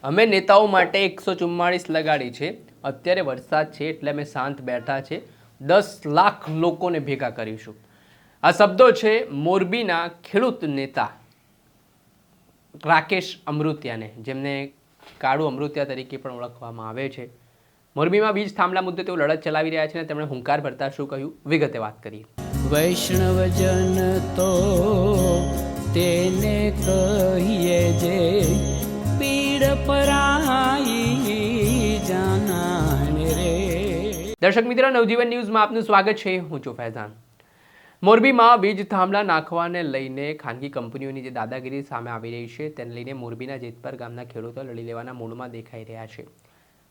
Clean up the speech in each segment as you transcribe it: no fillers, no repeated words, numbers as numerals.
અમે નેતાઓ માટે 144 લગાડી છે. અત્યારે વરસાદ છે એટલે અમે શાંત બેઠા છે. 10 લાખ લોકોને ભેગા કરીશું. આ શબ્દો છે મોરબીના ખેડૂત નેતા રાકેશ અમૃતિયાને, જેમને કાળુ અમૃતિયા તરીકે પણ ઓળખવામાં આવે છે. મોરબીમાં બીજ થાંભલા મુદ્દે તેઓ લડત ચલાવી રહ્યા છે અને તેમણે હુંકાર ભરતા શું કહ્યું, વિગતે વાત કરીએ. વૈષ્ણવજન તો તેને કહીએ જે પીડ પરાઈ જાનાને રે. દર્શક મિત્રો, નવજીવન ન્યૂઝમાં આપનું સ્વાગત છે. હું છું ફૈઝાન. મોરબીમાં બીજ થાંભલા નાખવાને લઈને ખાનગી કંપનીઓની જે દાદાગીરી સામે આવી રહી છે તેને લઈને મોરબીના જેતપર ગામના ખેડૂતો લડી લેવાના મૂડમાં દેખાઈ રહ્યા છે.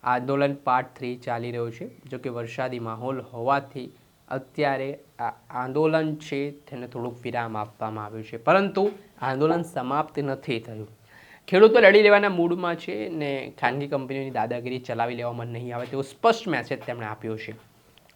આંદોલન પાર્ટ 3 ચાલી રહ્યો છે. જોકે વરસાદી માહોલ હોવાથી અત્યારે આ આંદોલન છે તેને થોડુંક વિરામ આપવામાં આવ્યું છે, પરંતુ આંદોલન સમાપ્ત નથી થયું. ખેડૂતો લડી લેવાના મૂડમાં છે ને ખાનગી કંપનીઓની દાદાગીરી ચલાવી લેવામાં નહીં આવે તેવો સ્પષ્ટ મેસેજ તેમણે આપ્યો છે.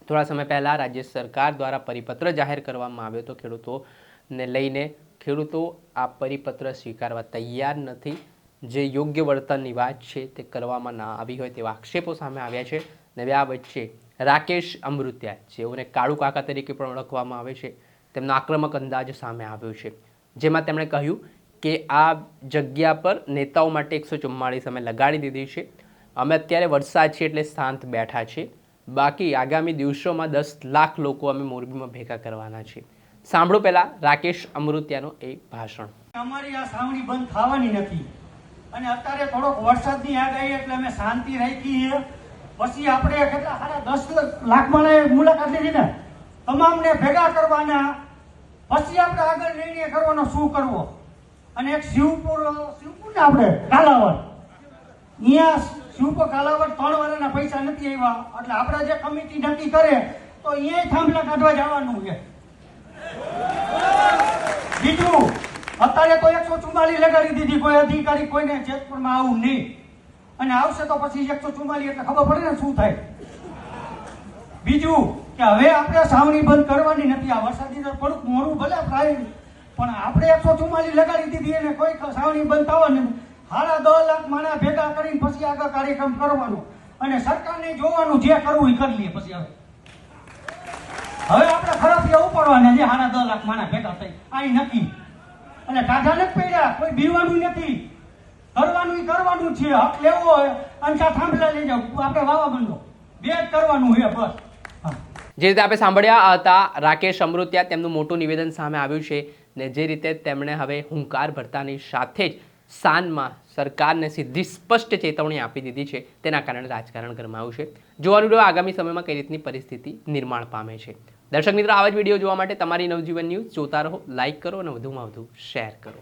થોડા સમય પહેલાં રાજ્ય સરકાર દ્વારા પરિપત્ર જાહેર કરવામાં આવ્યો હતો ખેડૂતોને લઈને. ખેડૂતો આ પરિપત્ર સ્વીકારવા તૈયાર નથી. જે યોગ્ય વર્તનની વાત છે તે કરવામાં ના આવી હોય તેવા આક્ષેપો સામે આવ્યા છે. ને આ વચ્ચે રાકેશ અમૃતિયા, જેઓને કાળુ કાકા તરીકે પણ ઓળખવામાં આવે છે, તેમનો આક્રમક અંદાજ સામે આવ્યો છે, જેમાં તેમણે કહ્યું કે આ જગ્યા પર નેતાઓ માટે 144 અમે લગાડી દીધી છે. અમે અત્યારે વરસાદ છે એટલે શાંત બેઠા છે. બાકી આગામી દિવસોમાં 10 લાખ લોકો અમે મોરબીમાં ભેગા કરવાના છે. સાંભળો પહેલા રાકેશ અમૃતિયાનો એ ભાષણ. અમારી આ સાવણી બંધ થવાની નથી અને અત્યારે થોડોક વરસાદની આગાહી એટલે અમે શાંતિ રાખી છે. પછી આપણે કેટલા સારા 10 લાખ માણસે મુલાકાત લીધી ને, તમામને ભેગા કરવાના. પછી આપણે આગળ નિર્ણય કરવાનો શું કરવો. અને એક શિવપુર ને આપણે કાલાવડ, અહીંયા શિવપુર કાલાવડ 3 વર્ષના પૈસા નથી આવ્યા એટલે આપણે જે કમિટી નક્કી કરે તો અહીંયા થાંભલા કાઢવા જવાનું છે. બીજું, અત્યારે તો 144 લગાડી દીધી. કોઈ અધિકારી કોઈને જેતપુરમાં આવું નહીં, અને આવશે તો પછી 144 એટલે ખબર પડે ને શું થાય. બીજું કે હવે આપણે સાવણી બંધ કરવાની નથી. આ વરસાદી તો થોડુંક મોડું ભલે થાય, પણ આપણે 144 લગાડી દીધી અને કોઈ સાવણી બંધ થવાની. 10 લાખ માણસ ભેગા કરીને પછી આગળ કાર્યક્રમ કરવાનો અને સરકારને જોવાનું જે કરવું એ કરી લઈએ. પછી હવે આપણે ખરાબ ઉપાડવાના જે 10 લાખ માણસ ભેગા થઈ આ નક્કી. અને ટાઢા નથી પડ્યા, કોઈ બીવાનું નથી, કરવાનું છે. હક લેવો હોય અને થાંભલા લઈ જાવ, આપણે વાવા બંધો બે જ કરવાનું છે બસ. જે રીતે આપણે સાંભળ્યા હતા રાકેશ અમૃતિયા, તેમનું મોટું નિવેદન સામે આવ્યું છે ને જે રીતે તેમણે હવે હુંકાર ભરતાની સાથે જ સાનમાં સરકારને સીધી સ્પષ્ટ ચેતવણી આપી દીધી છે, તેના કારણે રાજકારણ ગરમાયું છે. જોવાનું રહ્યું આગામી સમયમાં કઈ રીતની પરિસ્થિતિ નિર્માણ પામે છે. દર્શક મિત્રો, આવા જ વિડીયો જોવા માટે તમારી નવજીવન ન્યૂઝ જોતા રહો, લાઇક કરો અને વધુમાં વધુ શેર કરો.